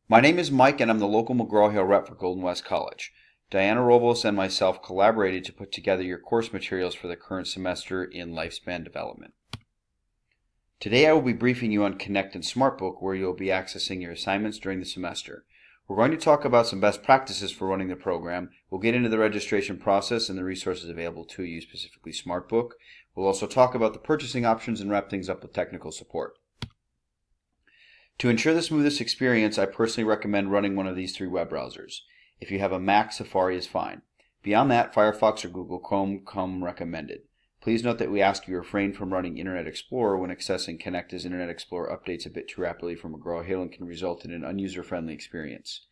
My name is Mike and I'm the local McGraw-Hill rep for Golden West College. Diana Robles and myself collaborated to put together your course materials for the current semester in lifespan development. Today I will be briefing you on Connect and SmartBook, where you'll be accessing your assignments during the semester. We're going to talk about some best practices for running the program. We'll get into the registration process and the resources available to you, specifically SmartBook. We'll also talk about the purchasing options and wrap things up with technical support. To ensure the smoothest experience, I personally recommend running one of these three web browsers. If you have a Mac, Safari is fine. Beyond that, Firefox or Google Chrome come recommended. Please note that we ask you refrain from running Internet Explorer when accessing Connect, as Internet Explorer updates a bit too rapidly from McGraw-Hill and can result in an unuser-friendly experience.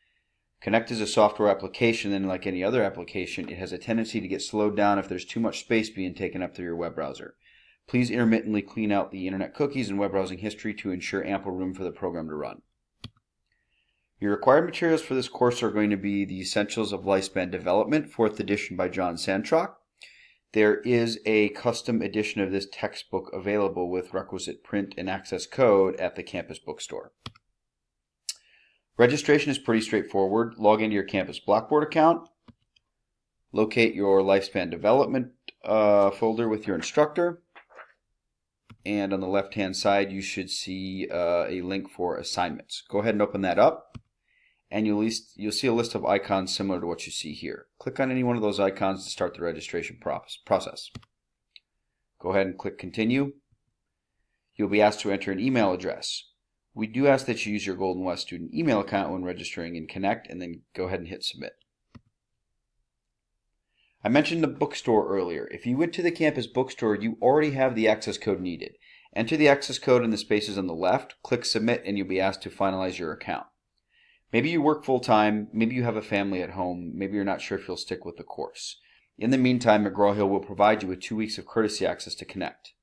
Connect is a software application, and like any other application, it has a tendency to get slowed down if there's too much space being taken up through your web browser. Please intermittently clean out the internet cookies and web browsing history to ensure ample room for the program to run. Your required materials for this course are going to be the Essentials of Lifespan Development, 4th edition by John Santrock. There is a custom edition of this textbook available with requisite print and access code at the campus bookstore. Registration is pretty straightforward. Log into your campus Blackboard account. Locate your Lifespan Development folder with your instructor. And on the left-hand side, you should see a link for assignments. Go ahead and open that up, and you'll see a list of icons similar to what you see here. Click on any one of those icons to start the registration process. Go ahead and click Continue. You'll be asked to enter an email address. We do ask that you use your Golden West student email account when registering in Connect, and then go ahead and hit Submit. I mentioned the bookstore earlier. If you went to the campus bookstore, you already have the access code needed. Enter the access code in the spaces on the left, click Submit, and you'll be asked to finalize your account. Maybe you work full-time, maybe you have a family at home, maybe you're not sure if you'll stick with the course. In the meantime, McGraw-Hill will provide you with 2 weeks of courtesy access to Connect.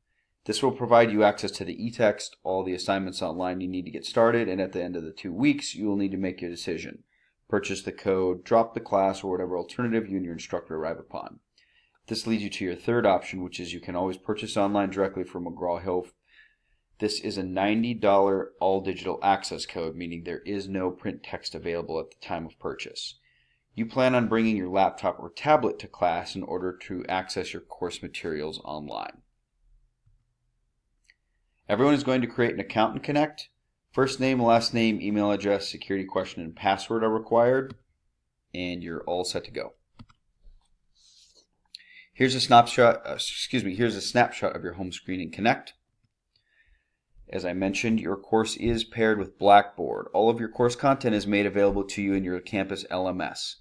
This will provide you access to the e-text, all the assignments online you need to get started, and at the end of the 2 weeks, you will need to make your decision. Purchase the code, drop the class, or whatever alternative you and your instructor arrive upon. This leads you to your third option, which is you can always purchase online directly from McGraw-Hill. This is a $90 all-digital access code, meaning there is no print text available at the time of purchase. You plan on bringing your laptop or tablet to class in order to access your course materials online. Everyone is going to create an account in Connect. First name, last name, email address, security question, and password are required, and you're all set to go. Here's a snapshot of your home screen in Connect. As I mentioned, your course is paired with Blackboard. All of your course content is made available to you in your campus LMS.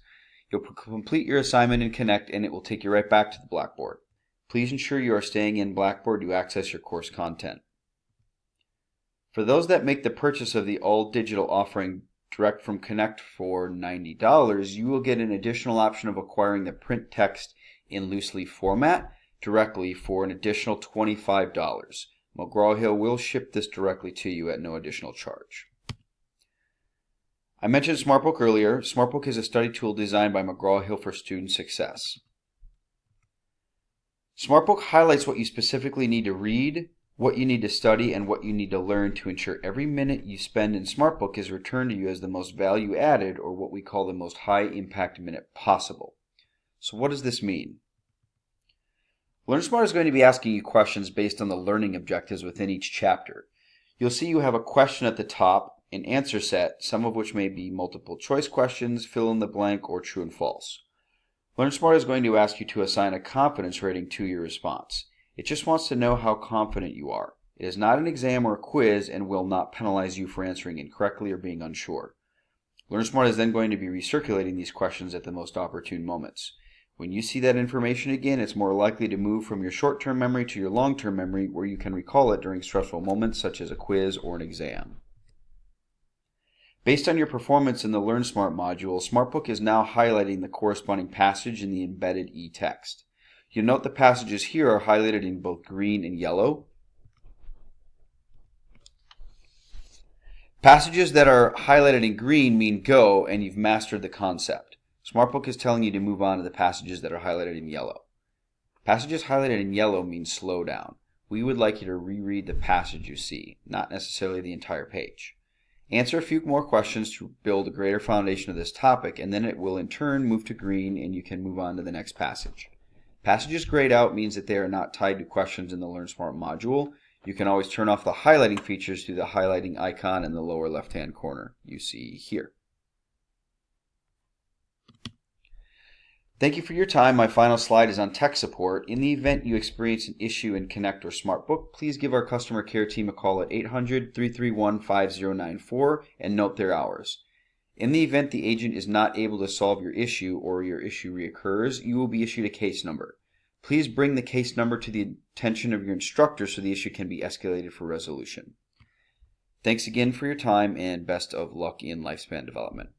You'll complete your assignment in Connect, and it will take you right back to the Blackboard. Please ensure you are staying in Blackboard to access your course content. For those that make the purchase of the all-digital offering direct from Connect for $90, you will get an additional option of acquiring the print text in loose leaf format directly for an additional $25. McGraw-Hill will ship this directly to you at no additional charge. I mentioned SmartBook earlier. SmartBook is a study tool designed by McGraw-Hill for student success. SmartBook highlights what you specifically need to read, what you need to study, and what you need to learn to ensure every minute you spend in SmartBook is returned to you as the most value added, or what we call the most high impact minute possible. So what does this mean? LearnSmart is going to be asking you questions based on the learning objectives within each chapter. You'll see you have a question at the top, an answer set, some of which may be multiple choice questions, fill in the blank, or true and false. LearnSmart is going to ask you to assign a confidence rating to your response. It just wants to know how confident you are. It is not an exam or a quiz and will not penalize you for answering incorrectly or being unsure. LearnSmart is then going to be recirculating these questions at the most opportune moments. When you see that information again, it's more likely to move from your short-term memory to your long-term memory, where you can recall it during stressful moments such as a quiz or an exam. Based on your performance in the LearnSmart module, SmartBook is now highlighting the corresponding passage in the embedded e-text. You'll note the passages here are highlighted in both green and yellow. Passages that are highlighted in green mean go and you've mastered the concept. SmartBook is telling you to move on to the passages that are highlighted in yellow. Passages highlighted in yellow mean slow down. We would like you to reread the passage you see, not necessarily the entire page. Answer a few more questions to build a greater foundation of this topic, and then it will in turn move to green and you can move on to the next passage. Passages grayed out means that they are not tied to questions in the Learn Smart module. You can always turn off the highlighting features through the highlighting icon in the lower left-hand corner you see here. Thank you for your time. My final slide is on tech support. In the event you experience an issue in Connect or SmartBook, please give our customer care team a call at 800-331-5094 and note their hours. In the event the agent is not able to solve your issue or your issue reoccurs, you will be issued a case number. Please bring the case number to the attention of your instructor so the issue can be escalated for resolution. Thanks again for your time and best of luck in lifespan development.